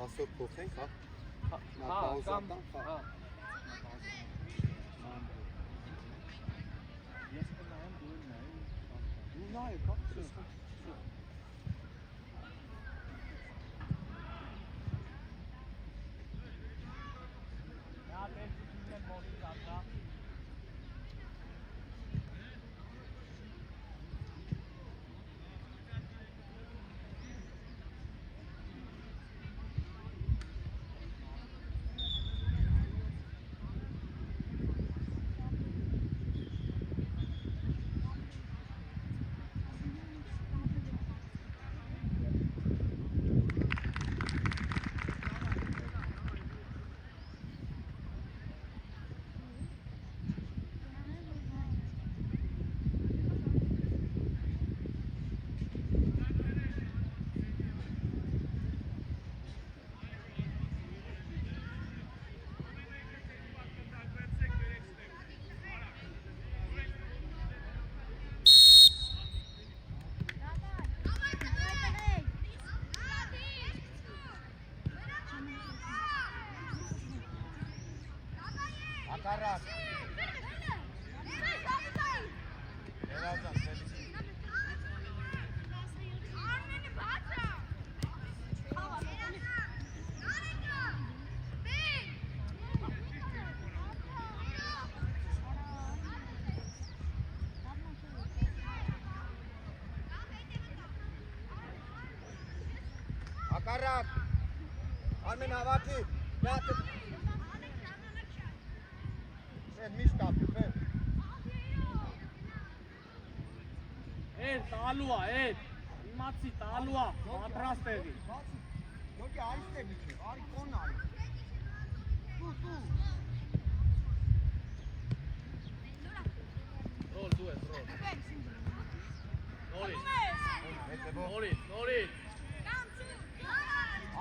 10-ով փոխենք, հա։ Նա պաուզա տան, հա։ Ես կնայեմ դու նայ։ Դու նայեք, հա։ Նա դեպքին մոտի դատա։ Karar. Birazdan Akarak. Armin havaki. Միշտ ապի, վեր։ Էդ, տալու ա, էդ, իմացի տալու ա, պատրաստ եղի։ Յոկի այստեղ իջի, արի կոն արի։ Դու։ Ռոլ, դու ես, ռոլ։ Նորից։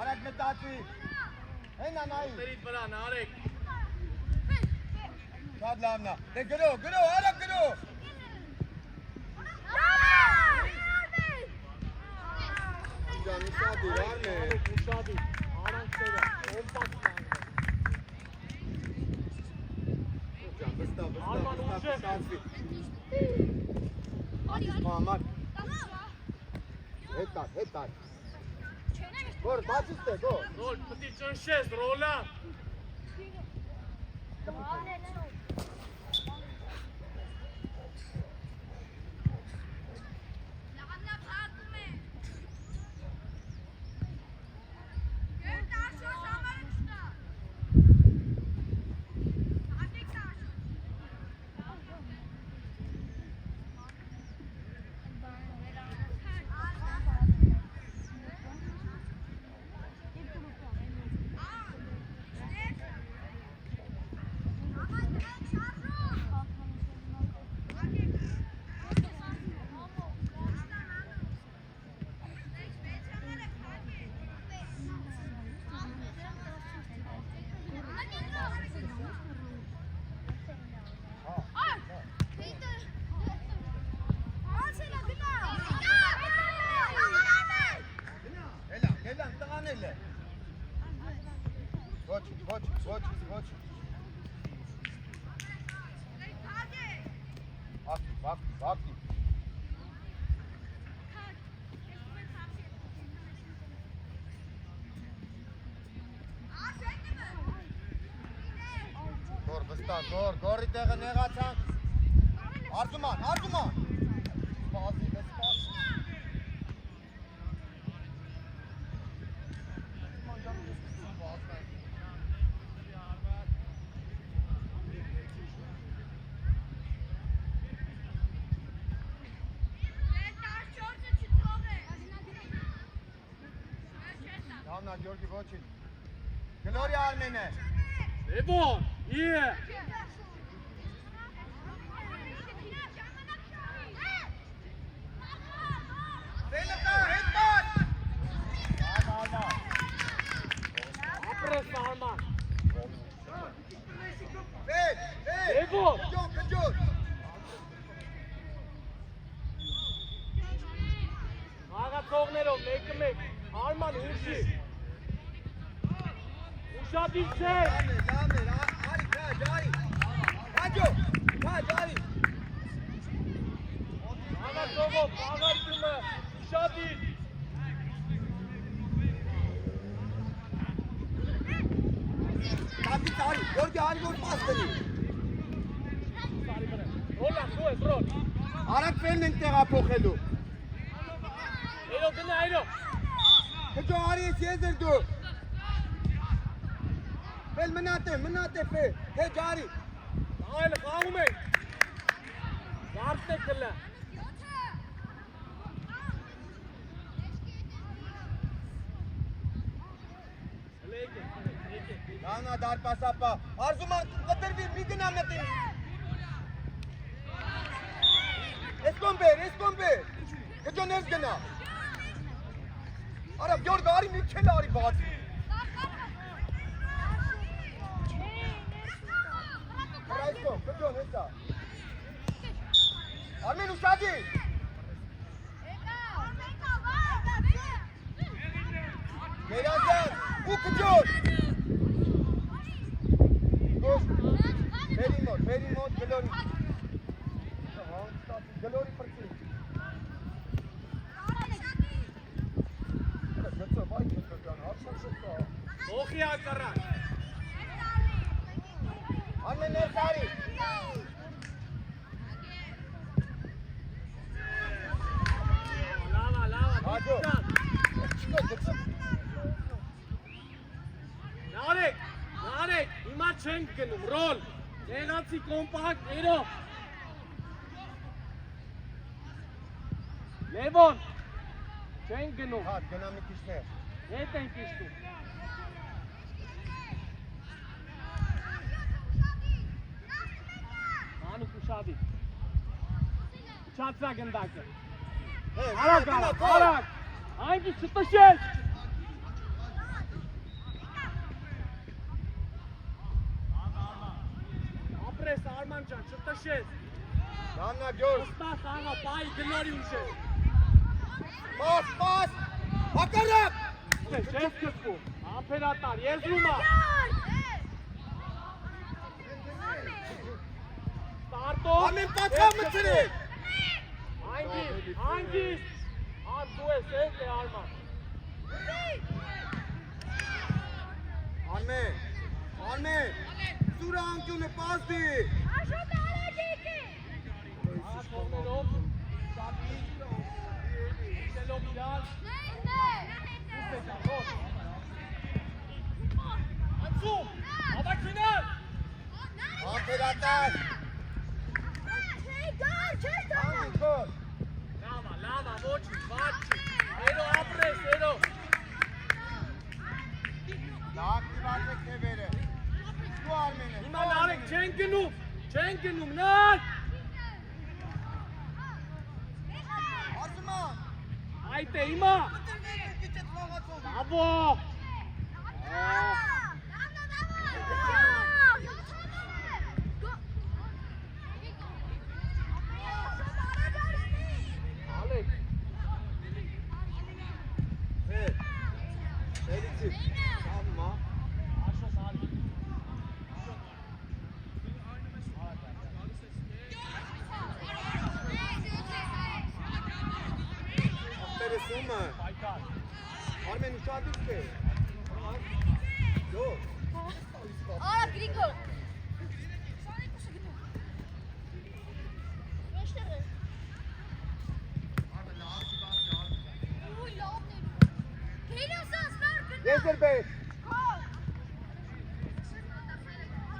Արակ մտացի։ Հենա նայի։ Տերիտ վրա, նարեք։ Շատ լավն է։ Դե գրո, արագ գրո։ Ջանի շատի, արմեն։ Ուշադի, արանք տերա, կոմպակտ կանը։ Ջան, վստավ, Մամար։ Հետ ար։ Որ, բացից տե, գո։ Ռոլ, պտի ճնշես, ռոլա։ Ոչ։ Ակտիվ։ Գոր վստահ, գորի տեղը նեղացանք։ Արձուման։ Սպասի, Գյորգի ոչինչ։ Գլորի Արմենը։ Էվոն, իե։ Սելտա, հետ բաց։ Ապրես Արման։ Էվոն։ Կջոտ։ Աղացողներով, մեկը մեկ, Արման հուշի։ Շատ ինչ է։ Լամներ, արի, ջարի։ Հաջո, ջարի։ Աղացովով, աղարկումը, շատ ինչ։ Տապի տարի, Գորգի արի որ պաս դնի։ Ռոլ ախ, դու ես ռոլ։ Արակ ֆելն ենք տեղափոխելու։ Այրո գնա, այրո։ Քջո արի ես եզր դու։ Ֆել մնատ է ֆել, հե ջարի։ Այլ խաղում ենք։ Զարդ է կլը։ Լանա դարպասապա, արզուման կտրվի մի գնամ նտին։ Ես կոմբեր, քջո ներս գնա։ Արա Գյորգ արի մի քել արի բացի։ Ռայսկո, քջո ներսա։ Արմեն ուշադի։ Մերազյան, ու քջոր։ Very much, Galori. Galori pergi. Okhia karan. Armen Nesari. Lava. Narek, հիմա չենք գնում, ռոլ, եղացի կոմպակտ, էրո։ Լևոն, չենք գնում։ Հատ, գնամ մի քիչներ։ Հետ ենք իշտում։ Մանուկ ուշադի։ Չացրա գնդակը։ Արակ, այնքի չտշել։ Ապրես Արման ջան, չտշես։ Լանա Գյորգ։ Ստա խաղա, պայի գլորի ուշել։ Պաս, հակարակ։ Չես կսկում, ամպերատար, եզրումա։ Ստարտով։ Ամեն պատկավ մծրել։ Հանգիստ, դու ես հետ է Արման։ Արմեն, սուրա անկյունը պասդի։ Աղացողներով, շատի, իշելով իրար, ուս է ճախոտ։ Անցում, ավակինար։ Ամպերատար։ Լավա, ոչի, վաչի, էրո ապրես, էրո։ Լակտիվաց եք թևերը։ Դու Արմեն ես։ Հիմա նարեք, չեն գնում, նար։ Արզուման։ Այդ է, հիմա։ Աբո։ Ալեք։ Էլիցի, սավմա։ Աշոս ալի։ Ապերեսումը։ Պայքար։ Արմեն ուշադիր է։ Դո։ Արա Գրիգոր։ Եզր բետ։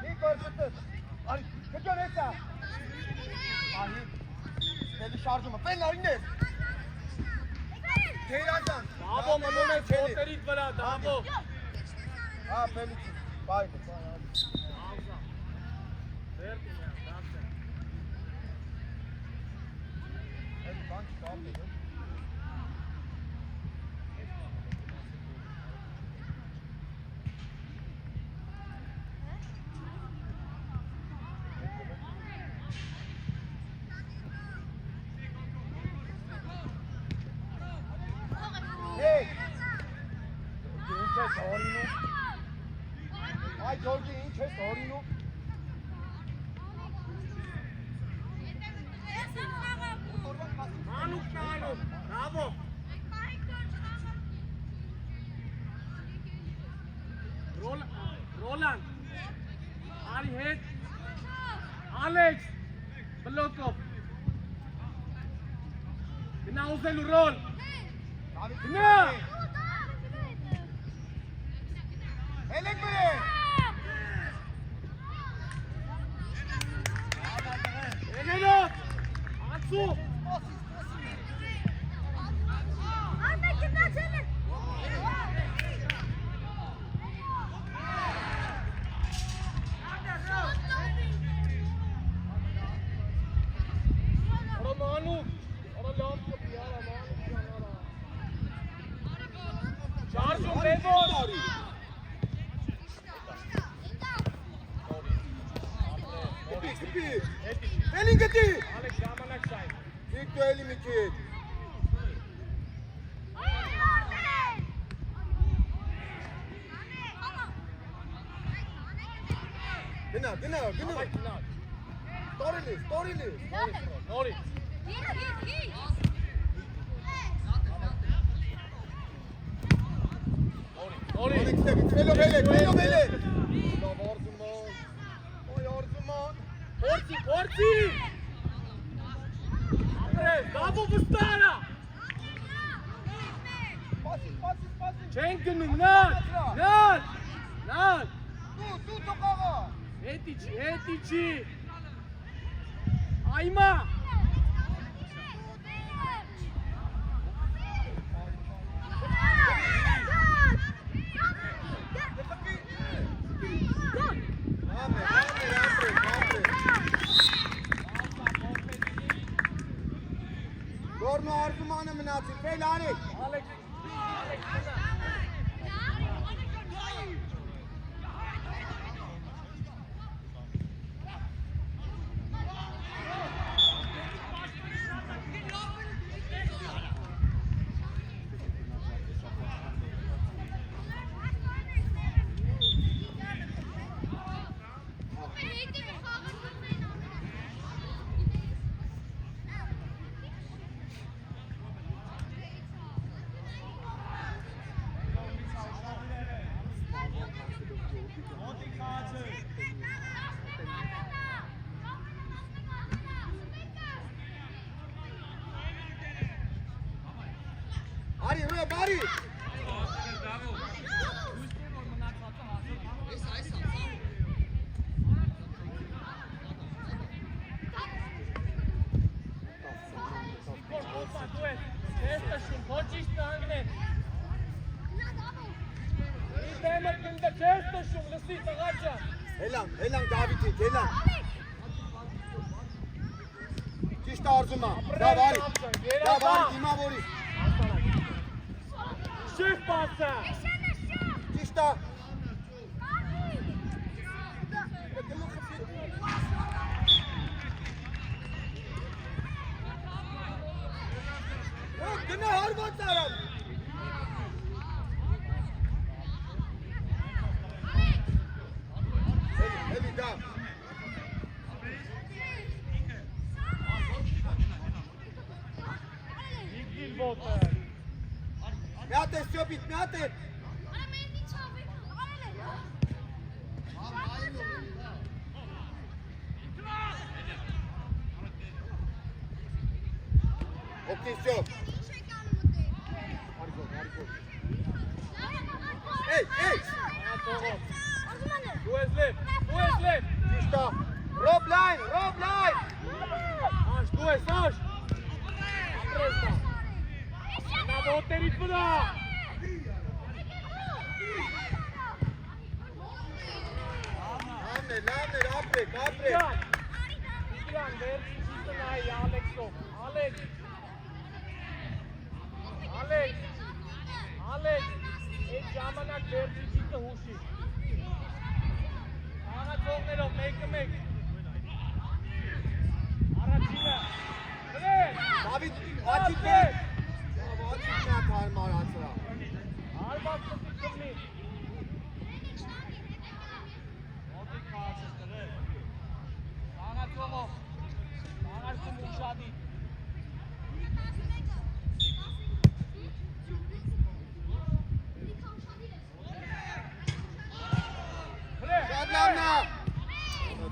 Մի կորսուտս։ Արի, քջոն էսա։ Ահի, ստելի շարժումը, պեն արին ես։ Գերազան։ Դաբո մնում է չոտերիտ վրա, դաբո։ Հա, պելիցի, բայնը։ Աղզա։ Վերդին է, դարձը։ Էլի բան չկա ապել։ Ինչ է զորինում։ Գեորգի ինչ ես հորինում։ Մանուկ նայում, բրավո։ Ռոլանդ, արի հետ, Ալեքս, բլոկով, գնա ուզելու ռոլ, գնա, Հելեք բրե, Էներոտ, ացու, Շարժում Լևոն Գպի, Էլին գտի, Ալեքս ժամանակ շայն դիք դու էլի մի քիչ, գնա, ստորիլիս, նորից նորից Ալեքսը, գծվելով հելեք, լավ արզուման, Փորձի ապրես, դավո վստարա Պասից, չեն գնում, նան դու տողաղա, հետիչի այմա Գորնո արզումանը մնացի, պել արեք, Ալեքս արի, հրը, բարի, հելան Դավիթիկ, հելան, ճիշտ արզումա, դա բարի, դիմավորի, Շիֆ պասը ճիշտ ա, գնա հարված արամ, էլի դա, Իգիլ ոտը մի հատ ես ճոպիտ, մի հատ ես, օգնիսյոն, Ey! Դու ես լև Ճիշտ ա, Rob line, Աշ, դու ես, աշ Ապրես դա Նա ոտերից վրա լավն էր, ապրեք Իգրան, վերցի ճիշտը նայի Ալեքսով Ալեքս Այդ ժամանակ վերցի ճիշտը հուշի Աղացողներով մեկը Առաջինը Դավիթ, աչիկ էր, աչիկն է կարմար ացրա Ալբաց կտի կմի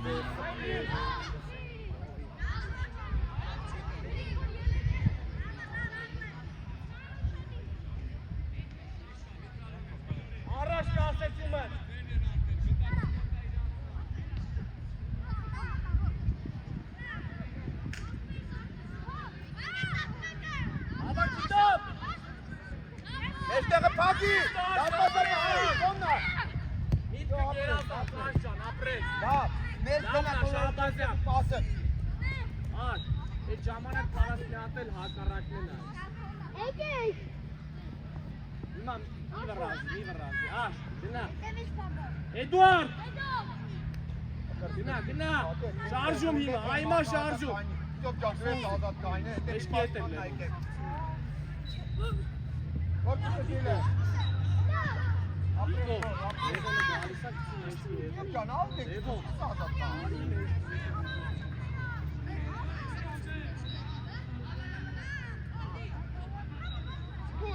Առաջ կասեցում են։ Ավակիտոտ։ Մեջտեղը փակի, դարպասարի հայի, կոննա։ Միտքը կերած ապրանք ճան, ապրես։ Լավ, մեզ գնա պասը։ Ան, այդ ժամանակ կարաս միատել հակառակն է։ Եկեք։ Հիմա մի վռազի, աշ, գնա։ Էդուարդ։ Գնա, շարժում հիմա, այմա շարժում։ Ճոք ճախրես ազատ կայն է, Էշքի հետ էլ լեգ։ Որ կսել է։ Լեգո, լեգոնը գալիսա կցին էշքի հետ։ Ճոք ճան ալդ եք, ազատ կայն։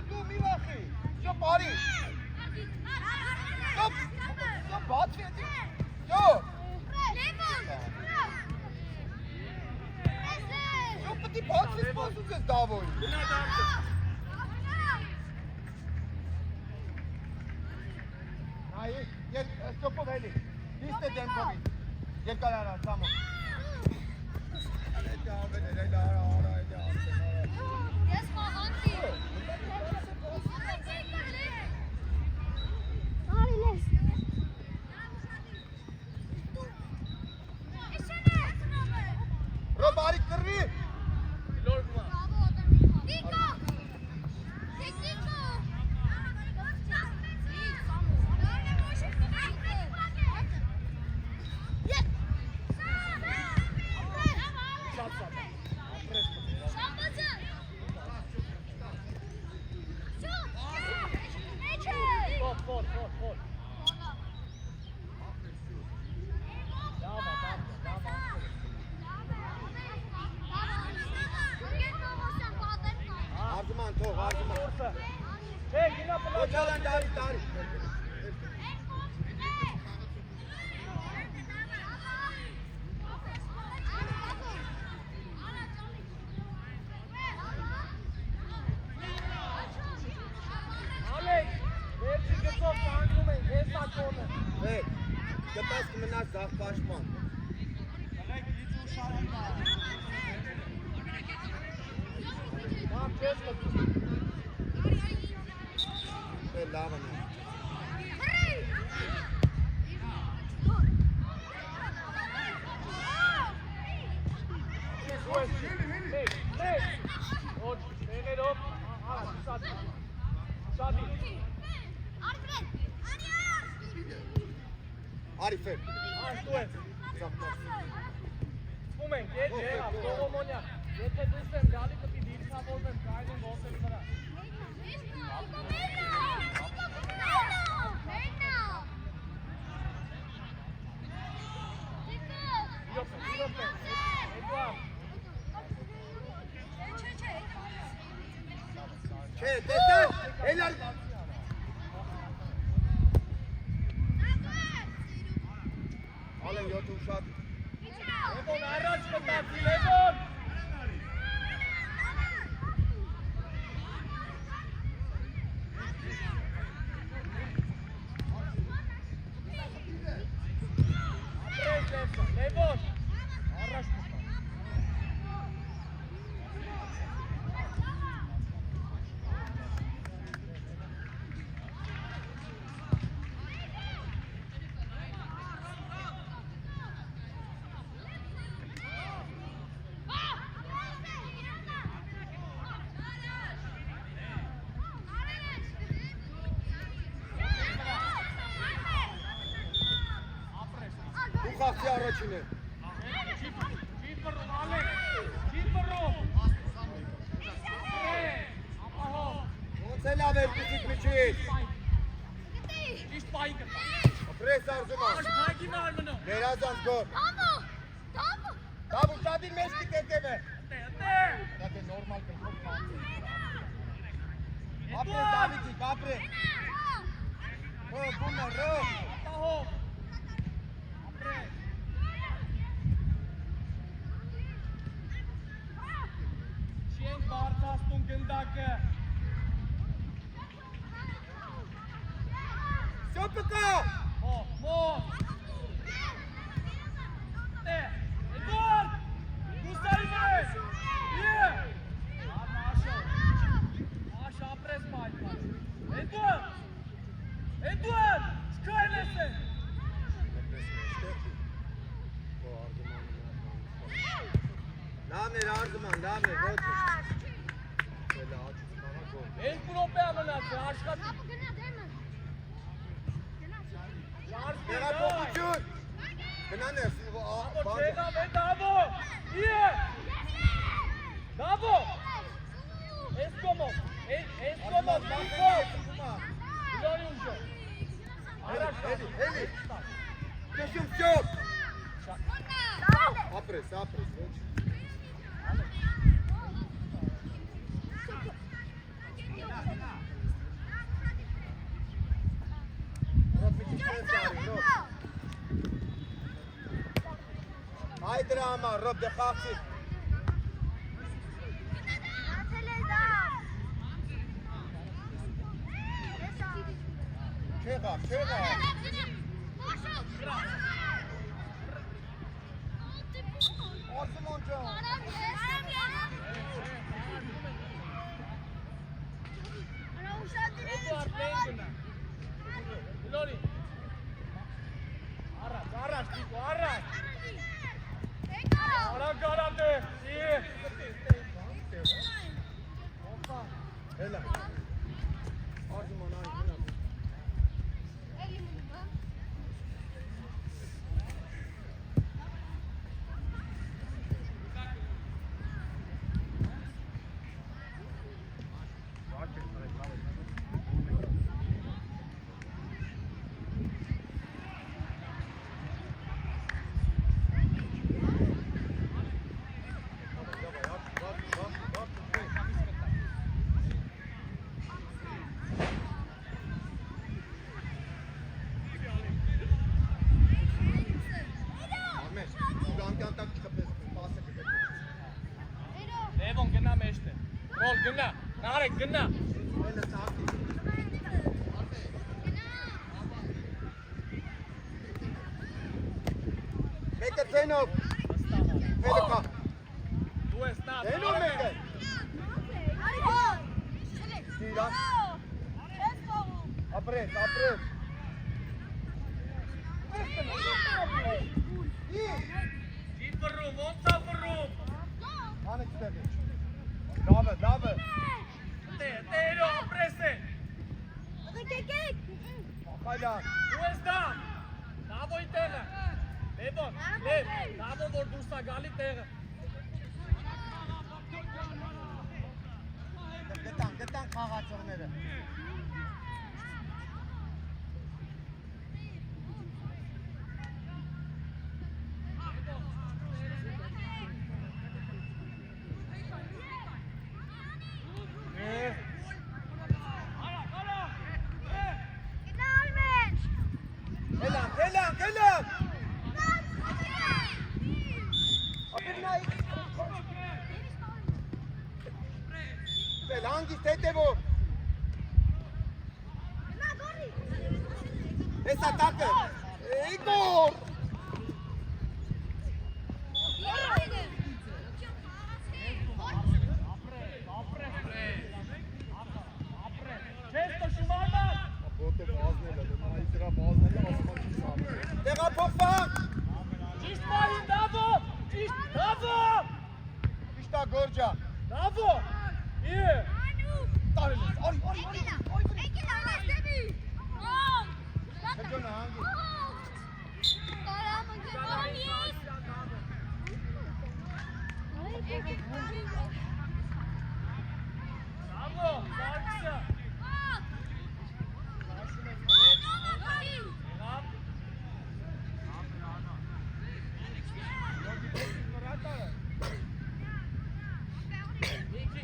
Դու մի վախի, շոպ արի։ Շոպ բացվի էդի։ Շոպ։ Շոպ պտի բացվի սպասուց ես դավոյ։ Գնա դարձը։ Այ, շոպով էլի, դիստ է դեմքովի, երկար արա, սամոն։ Էլի ավել, էլի արա, էլի ավել։ Ես մաղանտի։ Արի լես։ Ռոբ արի կրվի։ Լորգմա։ Դիկո։ Դիկո։ Շատ։ Խոր։ Արձման թող, արձման։ Չէ, գնա պլան։ Ոչալան տարի։ Ալեք, վերջի գծով կանգնում են, ես ակոնը։ Վեր, կտաս կմնաս զաղ պաշման։ Մամ, չես լգում։ Վեր լավն է։ Արի վեր։ Սպում ենք, եվ Սողոմոնյա, եթե դուս եմ գալի կպի դիրքավորվեմ կայնին ոսերի վրա։ Չէ, տեսար, էլ արի։ Ալեն 7 ուշատ։ Լևոն առաջ կտացի, Լևոն։ Ապրես Լևոն, առաջ կտա։ Խաղցի առաջին է։ Չի բռում, Ալեք, չի բռում։ Ապահով։ Ոնց է լավ էր պիտիկ միջից։ Ճիշտ պայի կտա։ Ապրես արզումա։ Աշխայքի մար մնում։ Ներազանց գոր։ Դավ ուշադին մեզ կիտետև է։ Ատե։ Դա նորմալ կրկով կամի։ Ապրես Դավիթիկ, ապրես։ Ռոբ, բունը, ռոբ։ Ապահով։ Ապրես։ Լավներ Արզուման, լավներ, ոչ է։ Սելա, աչուսմանը գոլ։ Երկու րոպե ա մնացել, աշխատի։ Տեղափոխություն։ Գնան ես, Դավո, չեղավ է, Դավո։ Իե։ Դավո։ Էսկոմով, Դավո։ Լորի ուժո։ Առաջ, Էլի։ Կեսում շոք։ Ապրես, ոչ։ Հայ դրա համար, ռոբ դե խաղցի։ Չեղավ։ Արզուման ջան։ Լորի։ Առաջ, Տիկո, առաջ։ Արա գարատե, իե։ Հելա։ Արզուման այն գնա։ Լևոն գնա մեջտե։ Ռոլ գնա, Նարեկ գնա։ Մեկը ձենով։ Վելքա։ Դու ես նա։ Ձենով մեկը։ Դիրա։ Ապրես։ Ջի բռում, ոնց ա բռում։ Անեք ստեղի։ Դավը։ Տերո, ապրես է։ Ախայլան։ Դու ես դա։ Դավոյի տեղը։ Լևոն, Դավոն որ դուրս ա գալի տեղը։ Գտան խաղացողները։ Գելան։ Հանգիստ հետևոր։ Ես ատակը։ Իգոր։ Չես տշում Արման։ Ոտը բազնել է, նայի դրա բազնելի ասման չի սամը։ Տեղափոխվան։ Ճիշտ պահին Դավո, Դավո։ Ճիշտա գորջա։ Դավո։ Իե։ Տարել ես, արի։ Հջոնը հանգիստ։ Դավո, Սարգսը։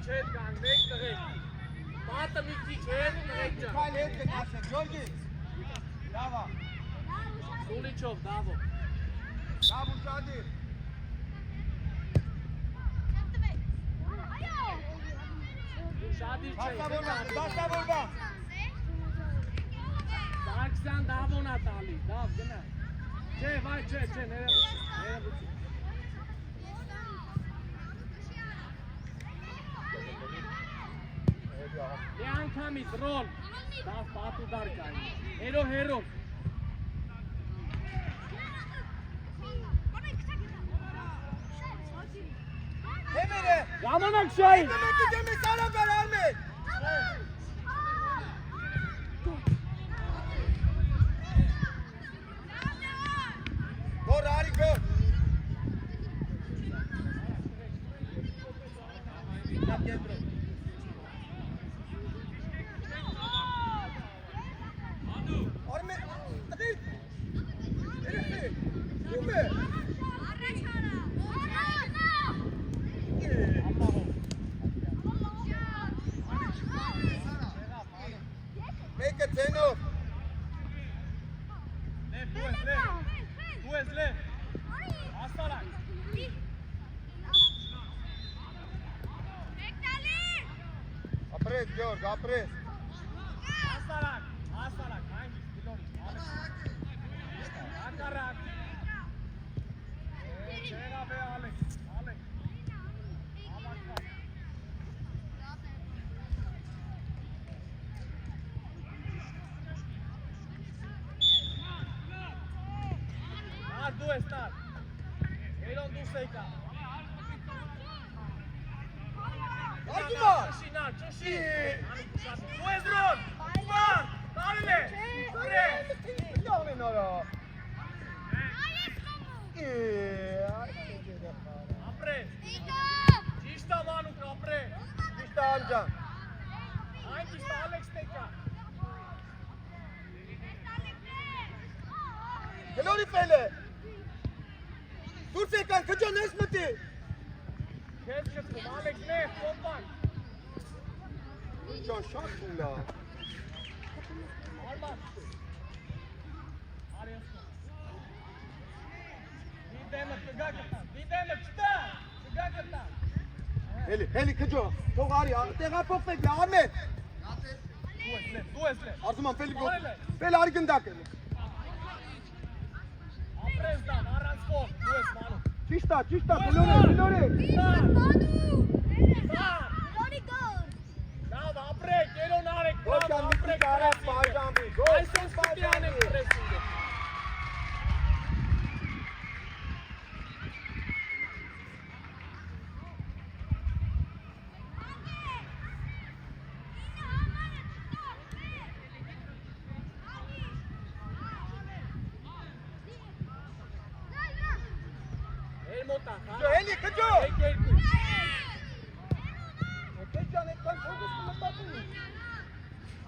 Չետ կան, մեկ տղեք, պատը մի քիչ հետ տղեք ջան։ Քայլ հետ գնացեք, Ջորգի։ Լավա։ Սուլիչով, Դավո։ Լավ ուշադիր։ Շադիր չէ։ Դաստավորվա։ Սարգսյան Դավոն ա տալի, Դավ, գնա։ Չէ, վայ, չէ, ներևություն։ Մի անգամից ռոլ, Դավ պատու դար կային, հերո։ Ժամանակ շահին։ Մեկի դեմի սարը բեր Արմեն։ Գոր արի գոր։ Արմեն, տղի։ Երեխե։ Ում է։ Մեկը ցենով։ Դու ես լե։ Աստարակ։ Ապրես Գյորգ, ապրես։ Աստարակ, այն գլորի։ Ակարակ։ Չեղավ է Ալեքս։ Դու ես տար։ Էրոն դուս եկա։ Արգումա։ Ճշի։ Դու ես ռոն։ Բար, տարել է։ Լավն արա։ Ապրես։ Ճիշտ ամանուկ ապրես։ Ճիշտ անջան։ Այն ճիշտ Ալեքս տեկա։ Գլորի ֆելը։ Դուրս եկան, քջան ես մտի։ Քեզ քսում Ալեքս նեղ, կոմպան։ Ջան շատ ուլա։ Արման։ Արես։ Դիտեմը կգա կտան, դիտեմը չտա, կգա կտան։ Հելի քջո, թող արի, տեղափոխվեք Արմեն։ Դու ես լե։ Արզուման ֆելի ֆել արի գնդակ։ Ապրես դան, առանց փող, դու ես մանում։ Ճիշտ է, գլորի։ Լավ, ապրեք, երոն արեք, Գոչան միտիկ արած պաժամի, այսպես պիտի անեք պրեսինգը։ Մոտա, Հելի քջո։ Եկ երկու։ Քջան այդքան փողոց մտածում։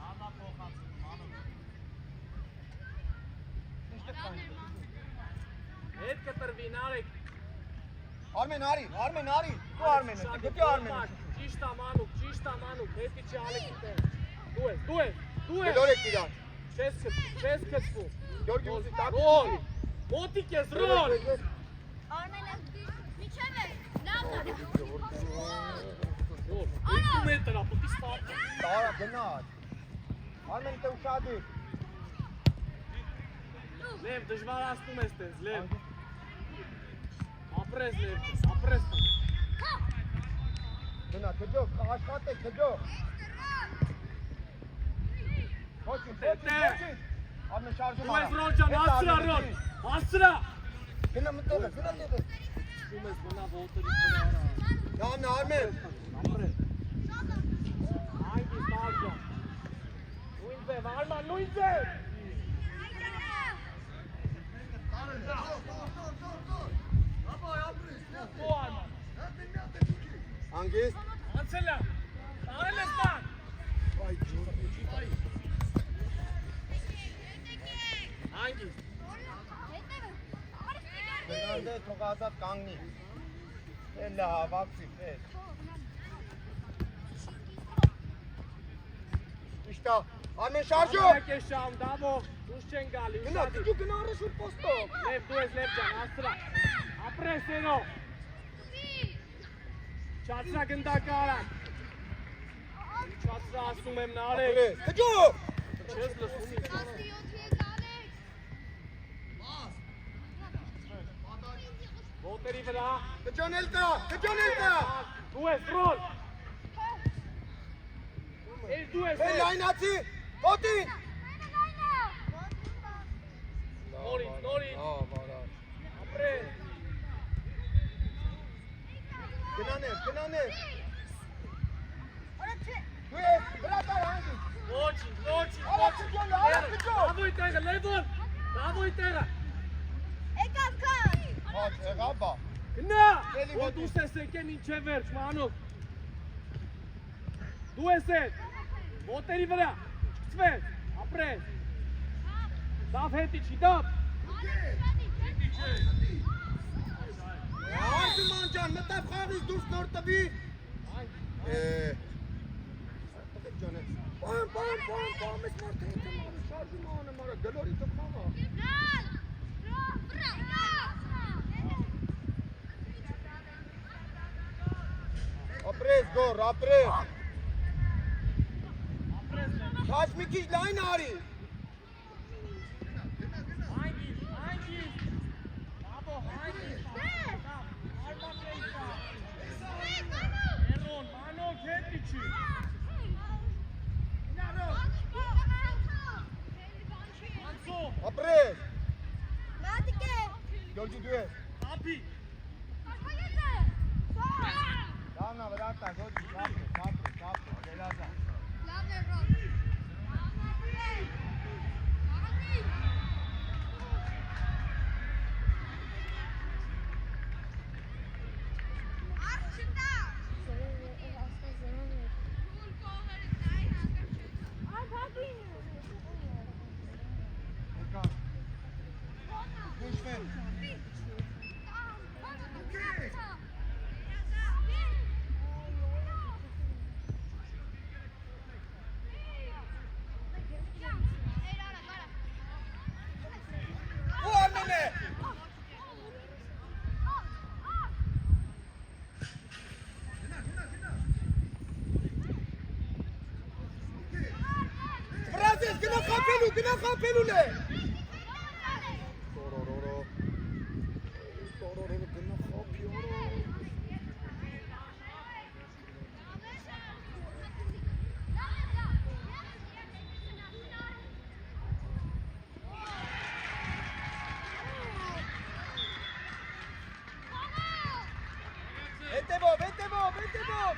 Ահա փոխացում, անում։ Հետ կտրվին արեք։ Արմեն արի, դու Արմենը, գտի Արմենը։ Ճիշտ ամանուկ, հետի չի Ալեքսի տեղ։ Դու ես։ Գլորեք իրան։ Չես կծվում։ Գյորգի ուզի տակ։ Ռոլ։ Մոտիկ ես ռոլ։ Երկու մետր ապոտի ստապ։ Տարա գնաց։ Արմեն դե ուշադիր։ Լև դժվարացնում ես տես, լև։ Ապրես լև, ապրես տես։ Գնա, քջո, աշխատեք, քջո։ Ոչինչ։ Արմեն շարժում Դու ես ռոլ ջան, հասցրա։ Գնա մտել, Դու ես բնա ոտորից վրա արա։ Լավն Արմեն։ Ապրես։ Այնքի ստար ջան։ Նույն ձև, Արման, նույն ձև։ Դու Արման։ Անգիստ։ Անցելա, տարել ես բան։ Անգիստ։ Բերանդ է թող ազատ կանգնի։ Էլա հավաքվի, էլ։ Իշտա, Արմեն շարժում։ Ամենակ ես շահում, դավող, դուս չեն գալի, Գնա, ուշադիր։ քջո գնա առաշուր պոստով։ Լև, դու ես լև ջան, ասրա։ Ապրես երո։ Չացրա գնդակը արակ։ Չացրա ասում եմ նարեք։ Ապրես, քջո։ Չես լսում ինձ։ Ոտերի վրա։ Քջոն էլ տա։ Դու ես ռոլ։ Դու ես Էլ լայնացի, ոտին։ Նորից։ Ապրես։ Գնաներ։ Դու ես, բրատար հանգի։ Ոչինչ, ոչինչ, Արա ոչինչ։ քջոն, արա քջոն։ Լավոյ տեղը, Լևոն, լավոյ տեղը։ Հաչ, եղա բա։ Գնա, Էլի որ ոտի։ դու ես եկեն ինչե վերջ, մանով։ Դու ես էլ, ոտերի վրա, չկցվես, ապրես։ Դավ հետի չի, դավ։ Այդման ջան, մտավ խաղից դուրս նոր տվի։ Պան, ես մարդը հետ եմ արի, շարժում անեմ արա, գլորի տպաղա։ Ապրես գոր, ապրես։ Քաչ մի քիչ լայն արի։ Հանգիս, բաբո, հանգիս։ Երոն, մանով հետի չի։ Անցո, Ապրես։ Գյորջի դու ես։ ապի։ Լավնա վրատա, գորջի, կապրես, գելազա։ Գնա խապելու լե։ Տորորորո, գնա խապի օրո։ Հետևով։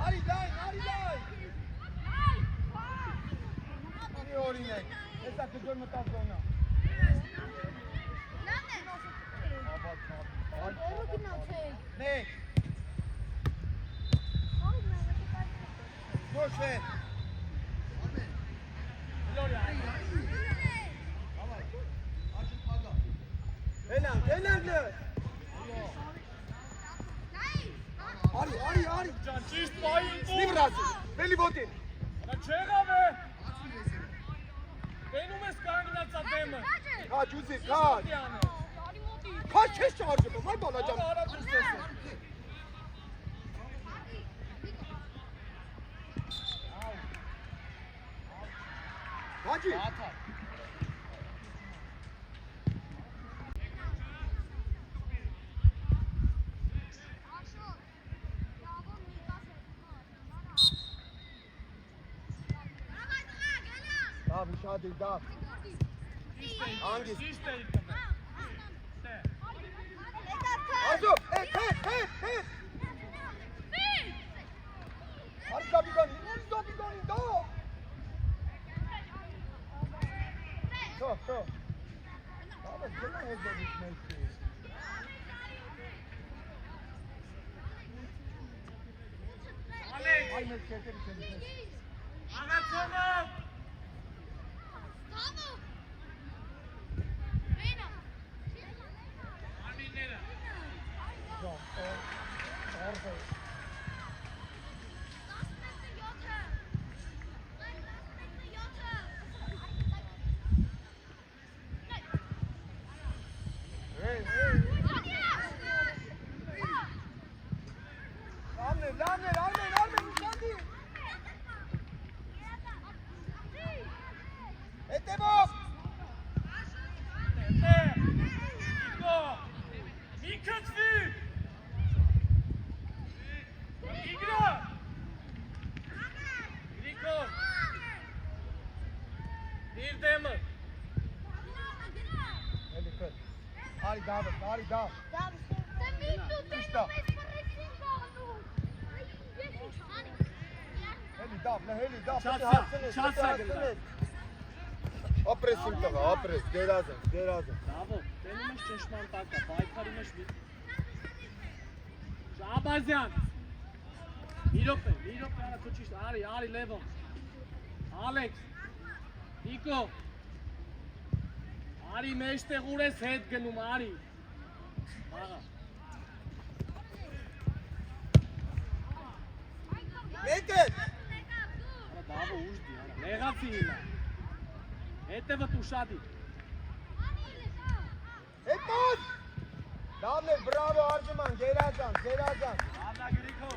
Արի լայն։ Օրինակ, հեսա քջոն մտավ զոնա։ Նեկ։ Գոշվեն։ Հենանք լը։ Արի։ Ջան, ճիշտ պային Մի վրացի, բելի ոտին։ Նա չեղավ է։ Գենում ես կանգնացա դեմը։ Քաչ ուզի, քաչ։ Քաչ չես չարժում, այ բանա ջան։ Արա դուրս ես։ Հաջի։ Դավ, շադի, դավ։ Անգիս։ Ճիշտ է իկնը։ Այզո, հետ։ Արի կապիտանի, դա։ Թո։ Աբա, գնա հեզովից մեսի։ Ալեք, Այ մեզ կերտերի չեմ։ աղացողով։ Արմինները։ Արմեն, ուշանդի։ Հետևով։ Նիկո, մի քցվի։ Իգրա։ Նիկո։ Դիր դեմը։ Էլի քդ։ Արի դավ։ Դավ, Ճիշտ է։ Հելի դավ, հելի դավ, Չասա գնա։ ապրես իմ տղա, ապրես, դերազն։ Բրավո, տենում ես ճշմարտ տակա, պայքարի մեջ մի։ Շաբազյան։ Մի րոպե, արա քո ճիշտ, արի Լևոն։ Ալեքս։ Նիկո։ Արի մեջտեղ ուր ես հետ գնում, արի։ Աղա։ Մեկ է։ Արա բավո ուժ դի, արա։ Լեղացի հիմա։ Հետևը տուշադի։ Հետոց։ Լավն է, բրավո Արժման, գերազան։ Ալա գրիքո։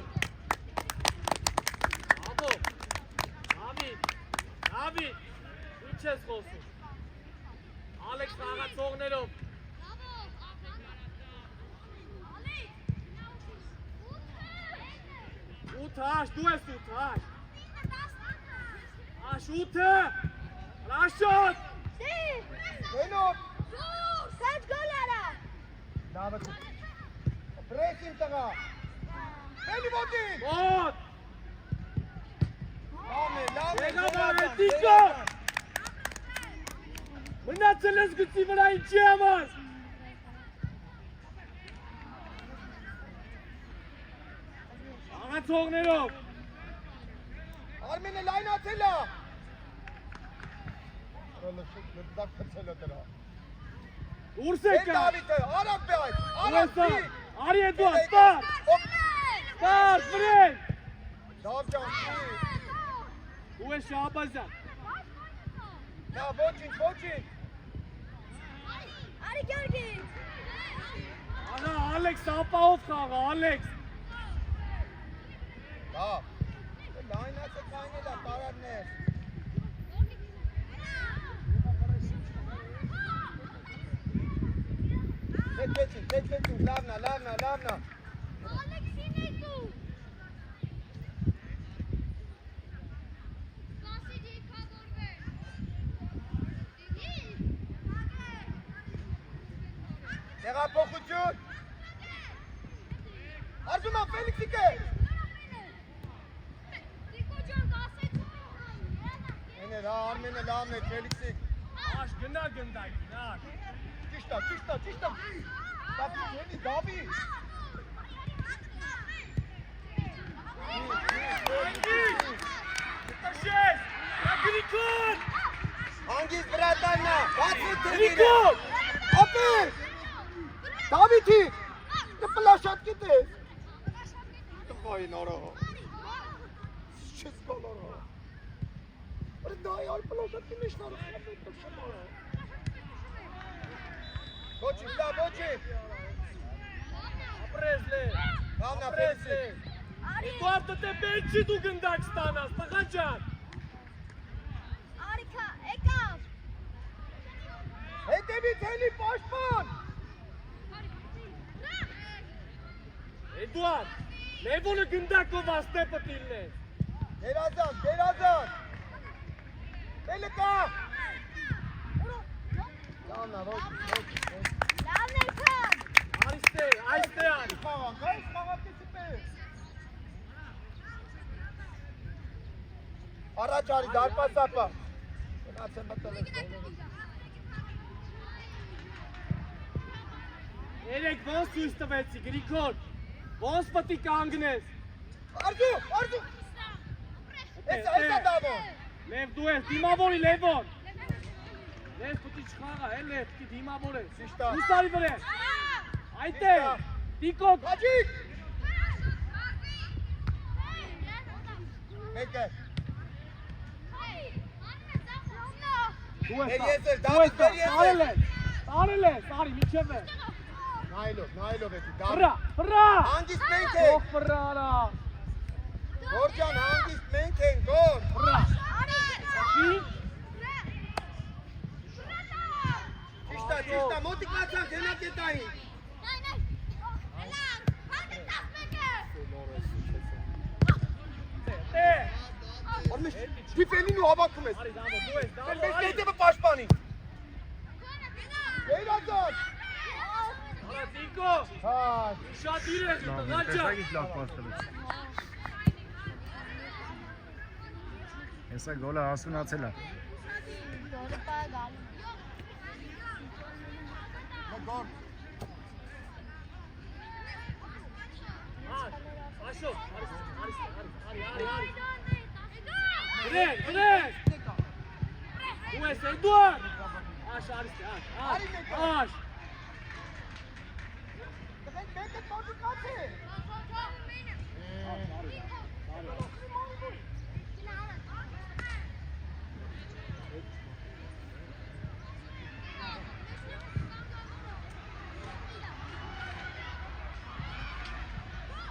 Բավո։ Դավիթ, ինչ ես խոսում։ Ալեքս խաղացողներով։ Ութ հաշ, դու ես ութ հաշ։ Հաշ ութը։ Ռաշոտ։ Հենով։ Սետ գոլ արա։ Լավը դու։ Ապրես իմ տղա։ Հելի ոտին։ Ոտ։ Լավն է, Եղավ Տիկո։ Մնացել ես գծի վրա ինչի համար։ Աղացողներով։ Արմենը լայնացել է։ Լրդակ թրցել է դրա։ Ուրս Են եկա։ Դավիթը, արապ է այդ, արապ Ուրեսա, դի։ արի Էդուարդ, ստար, վրեն։ Լավ ջան, Ու ես Շահբազյան։ նա ոչինչ։ Արի Գյորգին։ Աղա, Ալեքս ապահով խաղա, Ալեքս։ Լավ։ Լայնացը կայնել է, տարարներ։ Պետվեցին, լավնա։ Ալեքսին է դու։ Սպասի դիքավորվեր։ Տեղափոխություն։ Արժուման, Ֆելիքսիկ է։ Տիկո ջան, գասեց։ Արմենը լավն է, Ֆելիքսիկ։ Աշ, գնա, գնա։ Ճիշտ է։ Դավիթ։ Տաշես, Գրիգոր։ Հանգիստ վրատաննա, բացի Գրիգո։ Ապեր։ Դավիթի, պլաշատկի տես։ Տղային արա։ Չես կալ արա։ Արի դայ այլ պլաշատկի մեջն արա։ Ոչինչ, Ապրես լե։ Լավնա, Ֆելիքսիկ։ Էդուարդը դե բենչի դու գնդակ ստանաս, տղա ջան։ Արիքա, եկավ։ Հետևից հելի պաշտպան։ Էդուարդ, Լևոնը գնդակով աստեպը տիլնես։ Դերազան։ Հելը կա։ Լավնա, ոչինչ։ Լավն եկավ։ Այստե արի։ Խաղակեցի պես։ Առաջ արի, դարպասապա։ Գնացեմ մտել ես բոլորը։ Երեք ոնց ցույց տվեցի, Գրիգոր։ Ոնց պետք է կանգնես։ Արզու։ Էսա դավոն։ Լև դու ես, դիմավորի Լևոն։ Լև պետք է չխաղա, Լև պետք է դիմավորես։ Ճիշտ է։ Դու սարի վրա։ Այդ է։ Տիկո։ Հաջիկ։ Մեկ է։ Դու ես։ Ես էլ, Դավիթ, ես էլ։ Տարել ես, արի, միջև է։ Նայելով էդի, Դավիթ։ Վրա։ Հանգիստ մենք Ող ենք։ վրարա։ Գորջան, հանգիստ մենք ենք, գոր։ Վրա։ Ախի։ Ճիշտ է, մոտիկ մացան, գնակ է տային։ Արմես, դիպենին ու հավաքում ես։ Արի, դավո, դու ես, դավո, Մեզ արի։ հետևը պաշպանի։ Գերազան։ Արա, Տիկո։ Նիկո։ Հա, Շատ իրեր ջան, Տեսակ ղաչա։ ինչ լավ պաս տվեց։ Հեսա գոլը հասունացել է։ Գոլը պա գալու։ գոր։ Աշո, արի։ Գրեք։ Ու ես Էդուարդ։ Աշ, Աշ։ Դեք մեկը տոջիկաց է։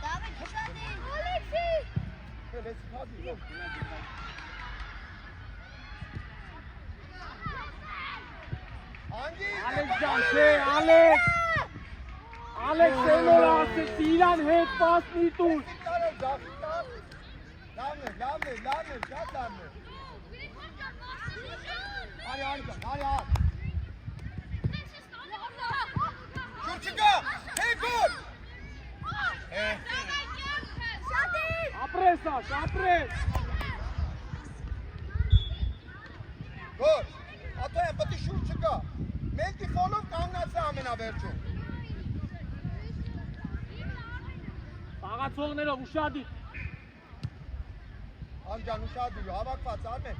Դավիթ, հսատի։ Ալեքսի։ Let's party. Ալեքս ջան, չէ, Ալեքս։ Ալեքս նոր ասեցի իրան հետ պասնի տուր։ Լավն է, շատ լավն է։ Արի։ Շուտ չկա, հեյ գոլ։ Ապրես աշ, ապրես։ Գոլ, ատո եմ պտի շուտ չկա։ Մեկի ֆոլով կանգնած է ամենավերջում։ Աղացողներով ուշադիր։ Անջան ուշադիր, հավաքված Արմեն։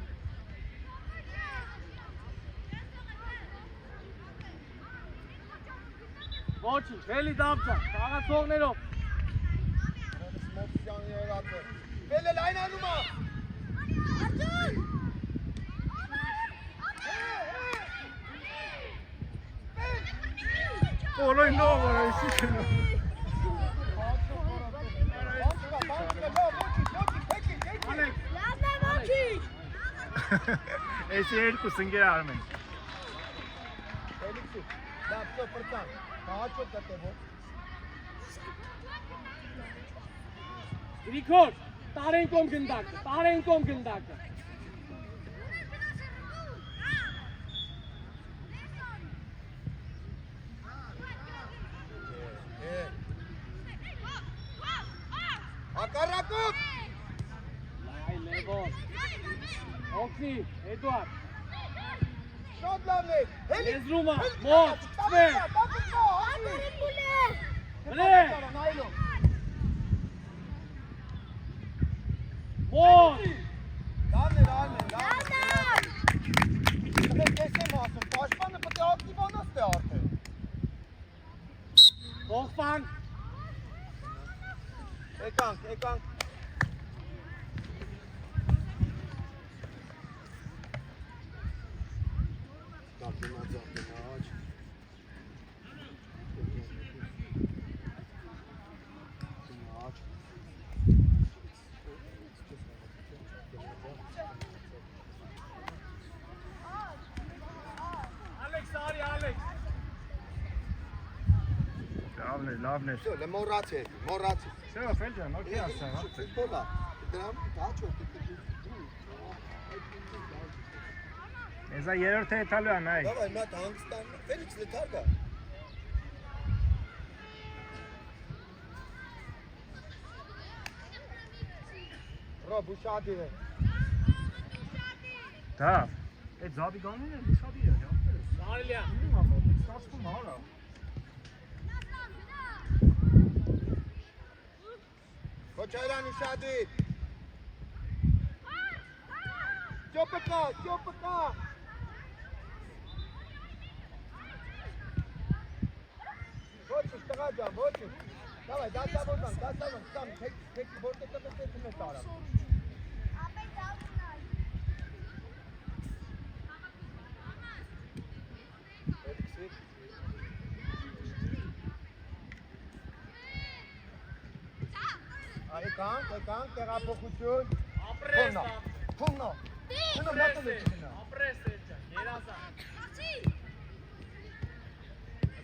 Ոչինչ, հելի դամջան, աղացողներով։ Սմոքսյանի երած է։ Վելը լայնանում է։ Արտուն։ Բոլորին նով արա, եսի չնո։ Լավն է ոչինչ։ Եսի երկու սնգեր արմեն։ Էլիքսի, լավ, ծո պրծան, կահաչոտ կտևով։ Գրիգոր, տարենկոմ գնդակը։ Ակարակուտ։ Այ Լևոն։ Օգնի, Էդուարդ։ Շատ լավն է։ Եզրումը, մոտ, ծվեր։ Արտունի պուլե։ Բրե։ Մոտ։ Լավն է։ Լավն։ Դեք ես եմ ասում, պաշտպանը պտի ակտիվանաս թե արդեն։ Ողբան։ Եկանք։ Ալեքս։ Լավն է։ Всё, le մոռացի։ Սերա ֆելջան, օքեյ ասա, հացը։ Ֆուտբոլա։ Դրամ կաչոտ։ Եզա երորդ է տալու է նայ։ Давай, նա հանգստան։ Ֆելիքս լեթարգա։ Ռոբ ուշադիր է։ Դա, այդ զաբիգանին է ուշադիր է, ճապտեր։ Սարելյան։ Ուրի մամոտ, ստացվում արա։ Քոչարյան ուշադիր։ Ճոպկա։ Ոչինչ տղա ջան, ոչինչ։ Давай, դասավորան, սամ, թեք որտե տպեցեցում է տարա։ Ապետ դավնայ։ Եկանք, տեղափոխություն։ Ապրես։ Թումնո։ Ապրես էջան, երազա։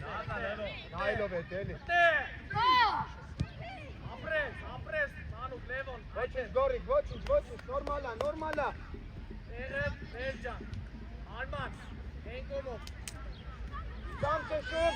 Դատա Լևոն։ Նայելով է դելի։ Տե։ Գոլ։ Ապրես, Մանուկ Լևոն։ Ոչինչ, Գորիկ, ոչինչ, նորմալա։ Եղև Բերջան։ Արման, Ենկոմով։ Սամ քեշում։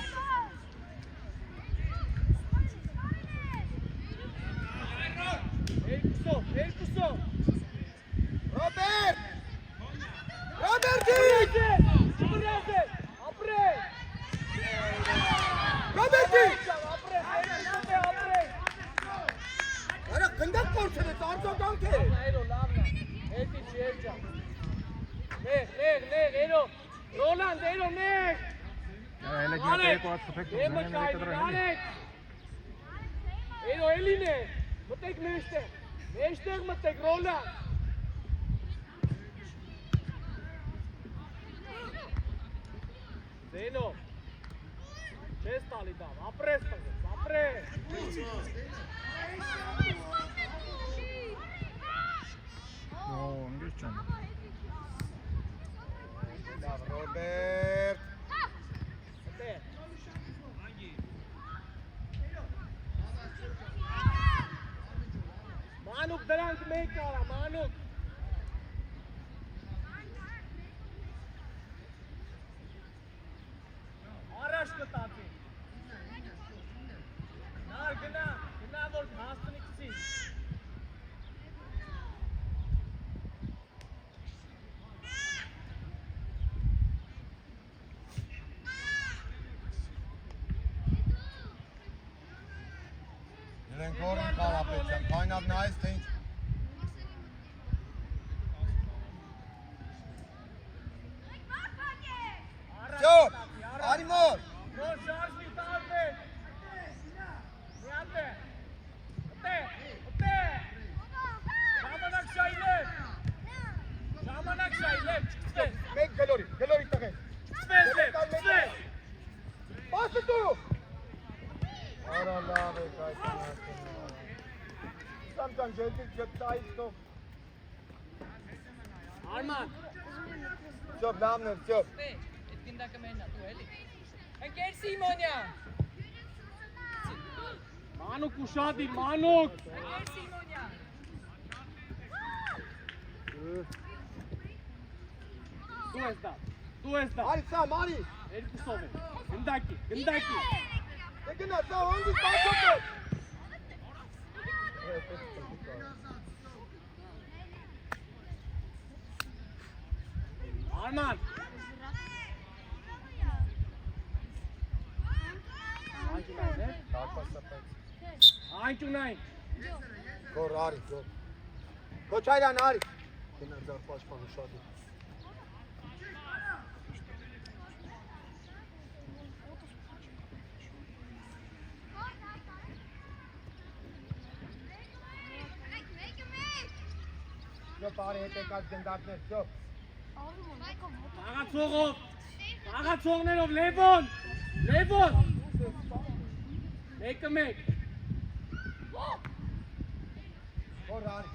սփեք Դեմը կայնին Ալեք։ Էնո էլին է։ Մտեք մեջտեղ։ Մեջտեղ մտեք Ռոլան։ Զենո։ Չես տալի դա, ապրես տղես, ապրես։ Օ, ընկեր ջան։ Լավ, Ռոբերտ։ Մտեք։ Մանուկ դրանք մեկ արա, Մանուկ։ Առաջ կտացի։ Նար գնա որ հաստնի կցի։ Իրեն գորին Կարապետյան, քայնավ նայես թե ինչ։ Ճոպ, արիմոր։ Նոր շարժվի տալպեր։ Միանտե։ Մտե։ Ժամանակ շայլեր, չկցվես։ Մեկ գլորի տղես։ Չկցվես։ Պասը դու։ Արա լավ է կայտանացին։ Սամտան ջետիկ ջետայից տող։ Արման։ Ճոպ, լավն էր, ճոպ։ Այդ գնդակը մենա, դու էլի։ Ընկեր Սիմոնյան։ Մանուկ ուշադի, Մանուկ։ Ընկեր Սիմոնյան։ Դու ես դա։ Արի սամ, արի։ Երկուսով է։ Գնդակի։ Դե գնա, սա հոնգի տացոք է։ Արման։ Այնք ունայն։ Գոր արի, գոր։ Կոչայրան արի։ Գնա ձար պաշպան ուշադի։ Ճոպ արի հետեկած գնդակներ, ճոպ։ Աղացողներով, Լևոն։ Մեկը մեկ։ Գոր արի։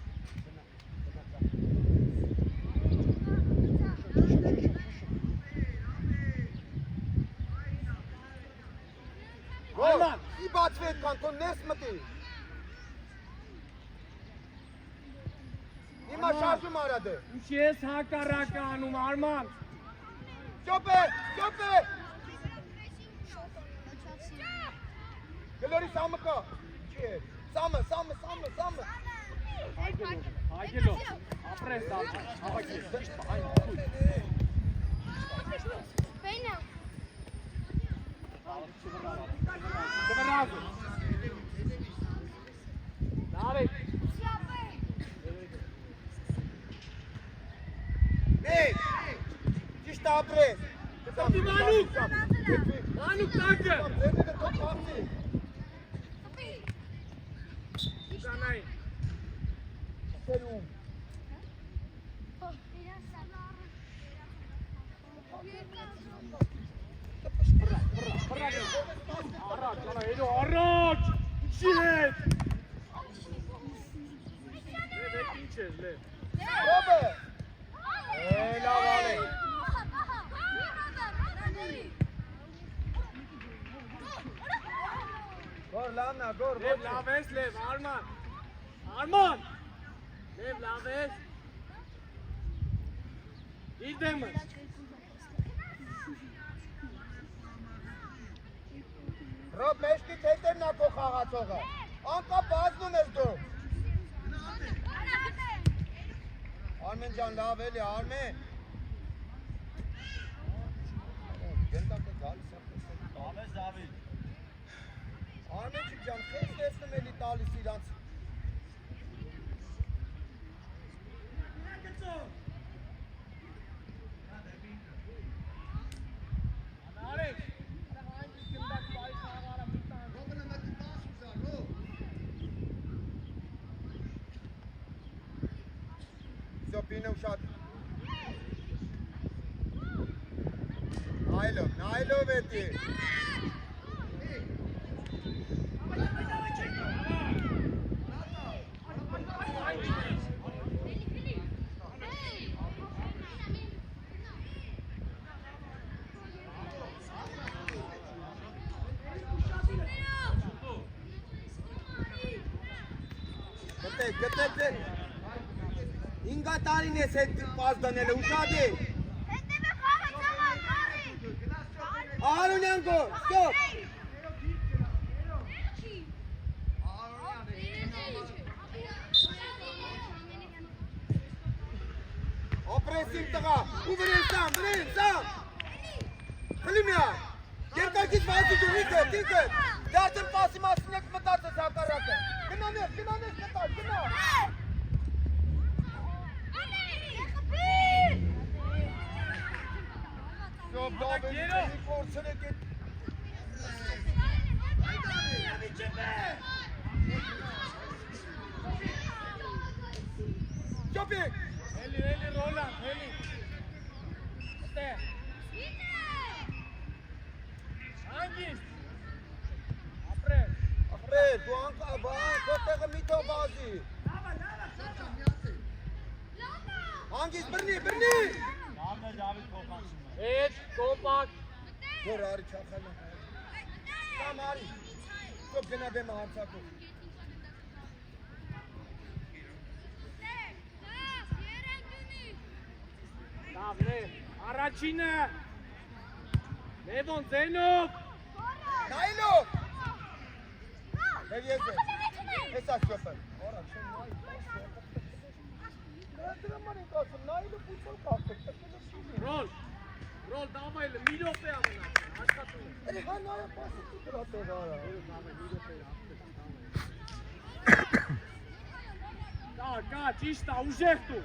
Գոր, ի բացվի այդքան, քո ներս մտի։ Հիմա շարժում արա դե։ Ինչ ես հակառակը անում, Արման։ Ճոպ է։ Գլորի սամը կա։ Չի է։ Սամը։ Հայգելով, ապրես դարձա, հավակի, այն կույր։ Կվրազը։ Դավեկ։ Մեկ, ճիշտ ապրես։ Մանուկ տակը։ Ձերները թող բացի։ Իզանային։ Սերում։ Առաջ, ինչի հետ։ Լև, ինչ ես, լև։ Ռոբե։ Լավ ալե։ Գոր լավնա, գոր։ Լև, լավ ես, լև, Արման։ Լև, լավ ես։ Իր դեմս։ Ռոբ, մեջքից հետևն ա քո խաղացողը։ Անկապ ազնում ես դու։ Արմեն ջան, լավ էլի, Արմեն։ Գնդակը գալիս է տեսել։ Լավ ես, Դավիթ։ Արմենչիկ ջան, քեզ տեսնում էլի տալիս իրանց։ Անարեք։ Սոպինը ուշադ։ Նայլով էտի։ Գտել։ Ինգա տարին ես հետ պաս դնել է, ուշադ է։ Հետևը խաղը ծավալ, Կարի։ Արոնյան գոր, ստոպ։ Ապրեսիմ տղա, ու վրեն սամ։ Խլիմյա, երկակից վազի դու ինքը, դարձն պասի մասին եք մտած ես հակարակը։ Գնանես մտած, գնա։ Ստոպ, դավելի կորցր եք էտ։ Ճոպիկ։ Հելի, Ռոլանդ, հելի։ Ստեղ։ Անգիստ։ Ապրել, դու անկոտեղը միթով բազի։ Անգիս բրնի։ Հետ, կոմպակտ։ Որ արի չախալը։ Կամ արի։ Ստոպ գնա դեմը հարցակով։ Առաջինը Լևոն Ձենով Նայլով Եվ ես ես ասյոպը Ռոլ, դավայլը, մի րոպե ամենա աշխատում հա նայա պասի դրատեղ արա Կա, ճիշտ է, ուժեղ դու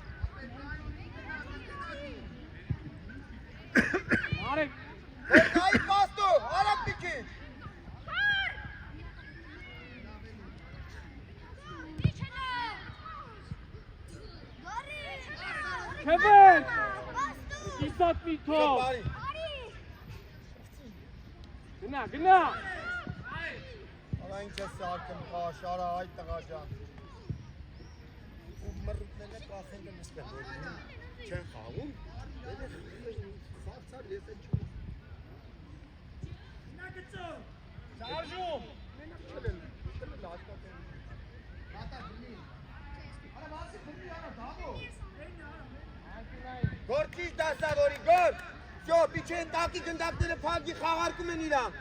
Արեք Նայի պաստո, արակ մի քիչ Քևեն Իսատ միթով Գնա Արա ինչ է սարկում կաշ, արա այ տղա ջան ու մռուտներն է կախեն դեմ իսպեղ չեն խաղում խաղցար ես են չում Շարժում Գործիչ դասավորի, գոր, շո, պիչեն տակի գնդակները պագի խաղարկում են իրան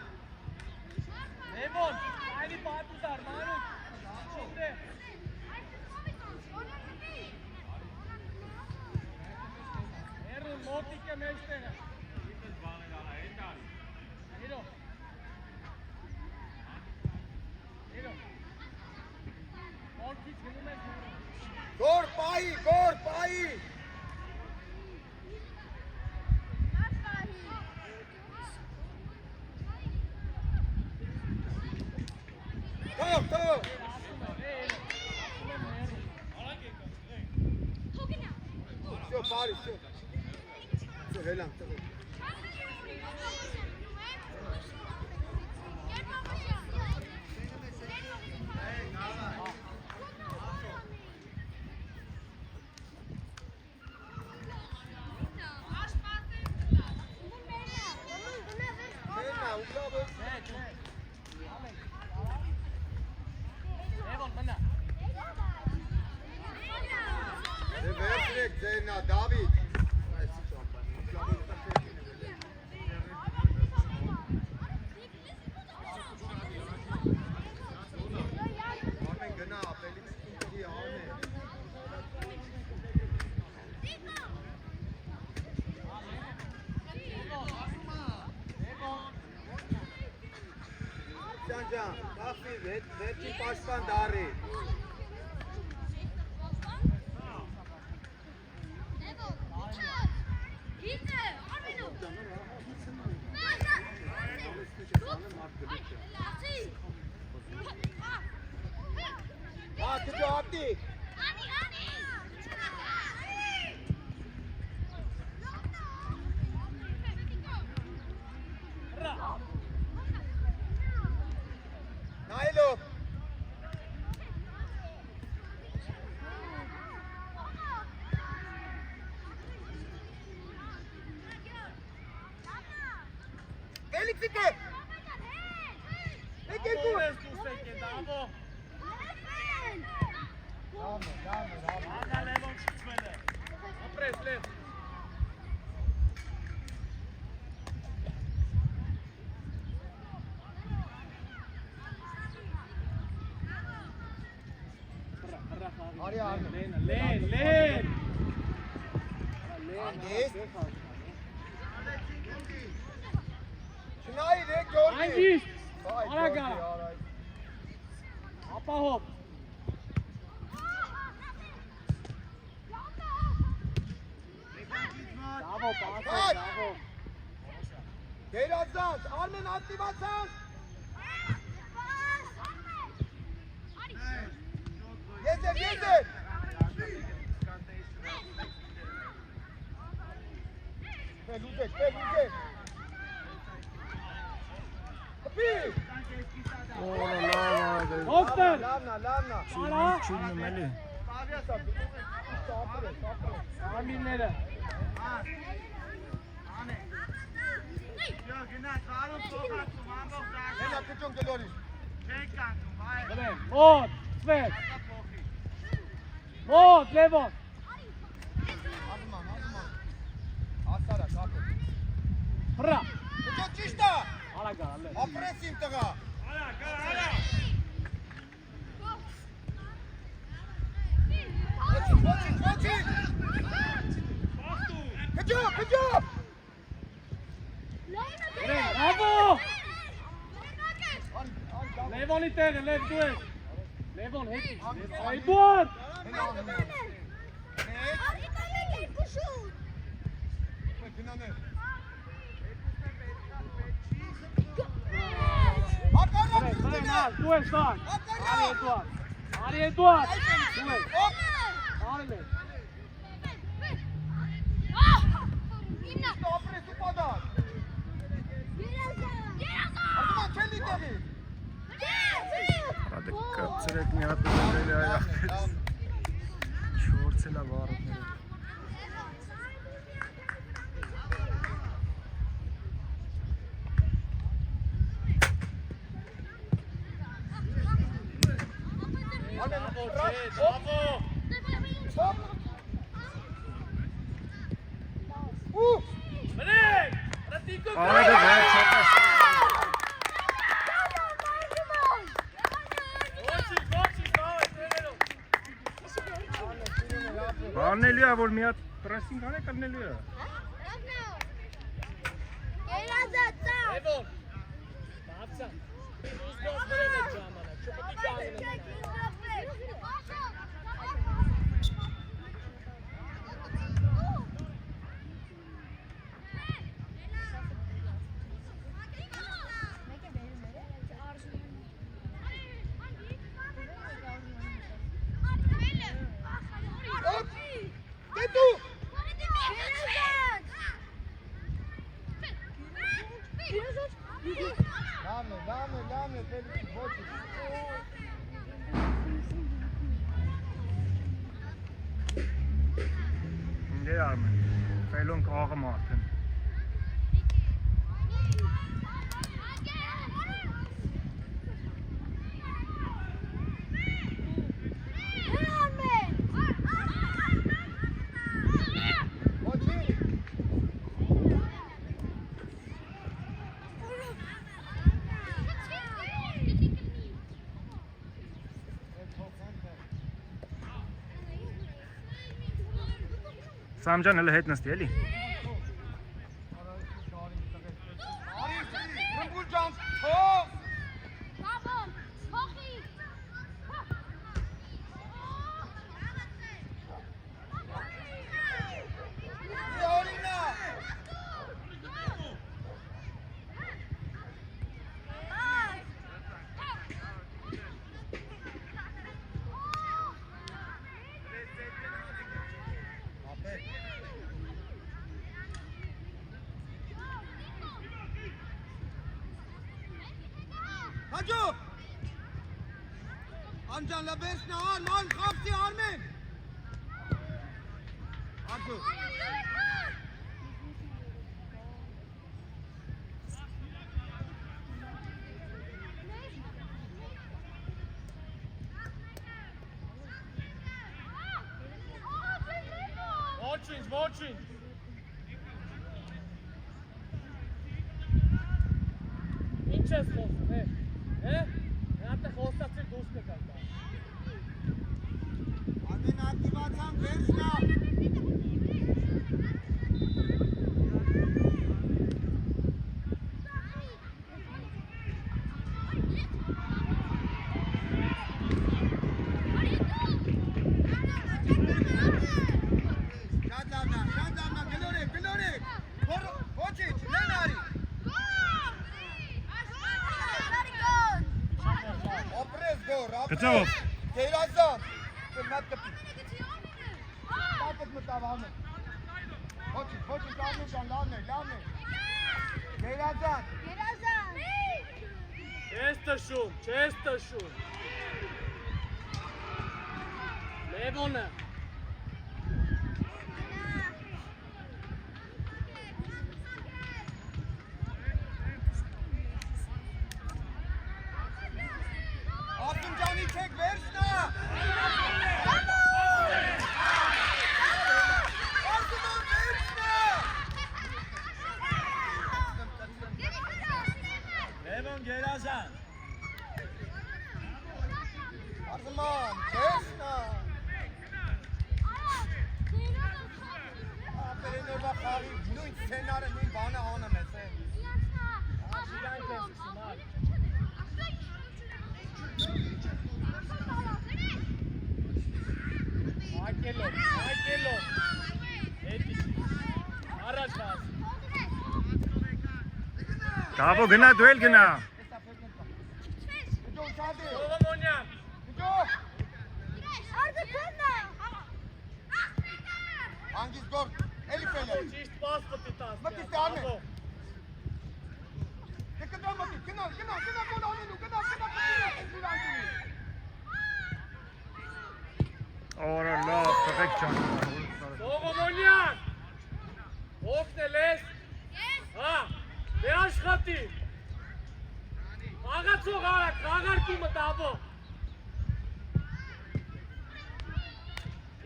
Լևոն, այլի պատուզար, մանուկ, չինդե Հերուն, մոտիկ է մեջտեղը Հիրո Մորքից գնում ենք Գոր պայի Թող Շո, պարի, շո հելան, տղը Ձերնա, Դավիթ Արմեն գնա, ապելիք ստունդի արմեն Ջան, կախվի, վերջի պաշտպան դարի Հատի Նայելով։ Ֆելիքսի կե։ Մեկ երկու։ Ո՞վ ես դուս եկել, Դավո։ Ահա Լևոն շփվել է։ Ապրես, Լև։ Արի արմեն։ Լեն։ Անգես։ Չնայի դե Գյորգի։ Անգիս։ Այ, Արագա։ Գյորգի, արագ։ Ապահով։ Դավո, պասը, Դավո։ Գերազանց, Արմեն ակտիվացան։ Եզեր։ Լուզեք։ Հպի։ Օգտեր։ Լավնա։ Չունում էլի։ Ամինները։ Հենա կճոն գլորի։ Բրեն, մոտ, սվետ։ Մոտ, Լևոն։ Ազման։ Ասարա, կապը։ Հրա։ Կճոն ճիշտ է։ Արագա, Լև։ Ապրես իմ տղա։ Ոչինչ։ Կճոն։ Բրեն, Դավո։ Լևոնի տեղը, Լև դու ես։ Լևոն հետից։ Այբոտ։ Բրեն, դու ես դակ։ Արի Էդուարդ։ Դու ես։ Արի Լև։ Ապրես ու պադար։ Արտման չելի տեղի։ Հատը կապցրեք մի հատ ուղղել է այախպես։ Չորցել է վարդները։ Դավո։ Բրեն, ռտիկո Արագը վեր չոտես։ Բաննելու է, որ մի հատ պրեսինգ անեք ալնելու է։ Լևոն։ Բացա։ Ուզգոս բրեն է ժամանակ, չպետի կանգնեն։ Լամը, Ֆելիքս, ոչինչ։ Ինձ է արմեն, ֆելոն կաղը մարդեն։ Սամջան հələ հետ նստի, էլի։ Հաջո։ Amcan la besne Arman kapsi Armin. Arzu. Watching. Ինչ ես խոսում, Հատը խոսացիր դուս կգալ դա։ Armin aktivացան վերջնա։ Շանդամնա, գլորեք, ոչինչ, նենարի։ Ապրես գոր, Գծով։ Գերազան, կնատ կպի։ Տակդ մտավ ամեն։ Ոչինչ, Արնուշան, լավն է։ Գերազան։ Չես տշում։ Լևոնը։ Արտունջանի չեք վերջնա։ Արտունջան վերջնա։ Լևոն Գերազան։ Արզման, վերջնա։ Ապերեներվա խաղի նույն սենարը, նույն բանը անեմ ես է։ Շիրանք ես սմալ։ Մայքելով, հետիշ, առաջ վազ։ Դավո գնա, դու էլ գնա։ Գջո ուշադի։ Սողոմոնյան։ Գջո։ Անգիս գոր, էլի պել է։ Ճիշտ պաս պտի տաս։ Մտի ստանե։ Դեկտա մտի, գնա, գոլ անելու, գնա, Օրա լավ, տղեկ ջան։ Սողոմոնյան։ Օգնել ես։ Հա, դե աշխատի։ Աղացող արակ, աղարկի մտավո։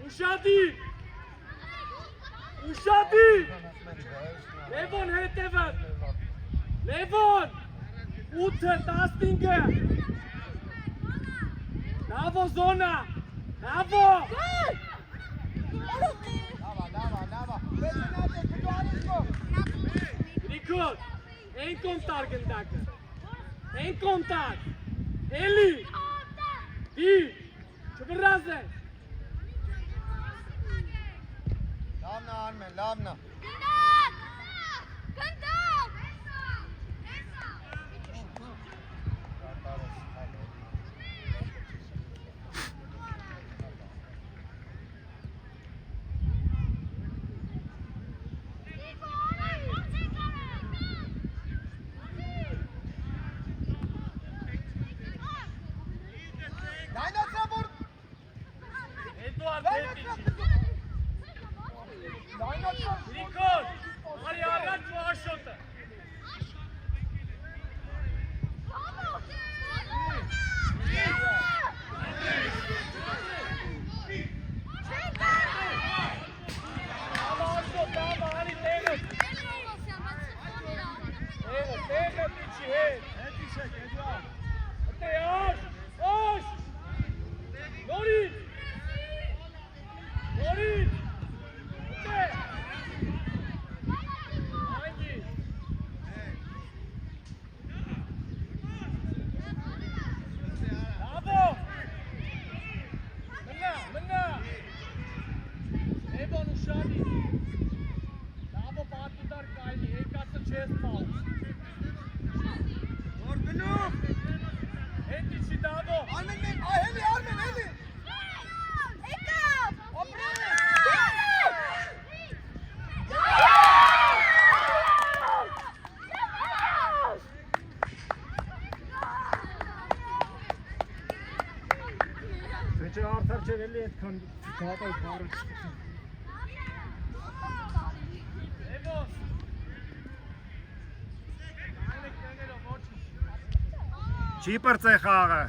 Ուշադի։ Լևոն հետևը։ Լևոն, 8-ը, 15-ը։ Դավո զոնա։ Դավո։ Լավա, վերջնաց է, գջո արիսկո։ Նիկոլ, են կոմտար գնդակը։ Են կոմտար։ Էլի։ Դի, չվրազ է։ Լավնա Արմեն, լավնա։ Էդուարդ հետիչի։ Նիկոլ, արի առաջ ու աշոտը։ Ava, արի տեղը։ Տեղը դիչի հետ։ Հետիշեք, Էդուարդ։ Ատե աշ, նորից։ Նորից։ Ատե։ Անգիս։ Դավո։ Մնա։ Էբոն ուշադի։ Դավո պատուտար կայնի, եկացը չես պալ։ Որ գնում։ Հետիչի Դավո։ Արմեն, էլի։ չէ, արդար չէր էլի այդքան դատայ բառը չկա։ Evos. Այլեք տենելով ոչ։ Չի պրծե խաղը։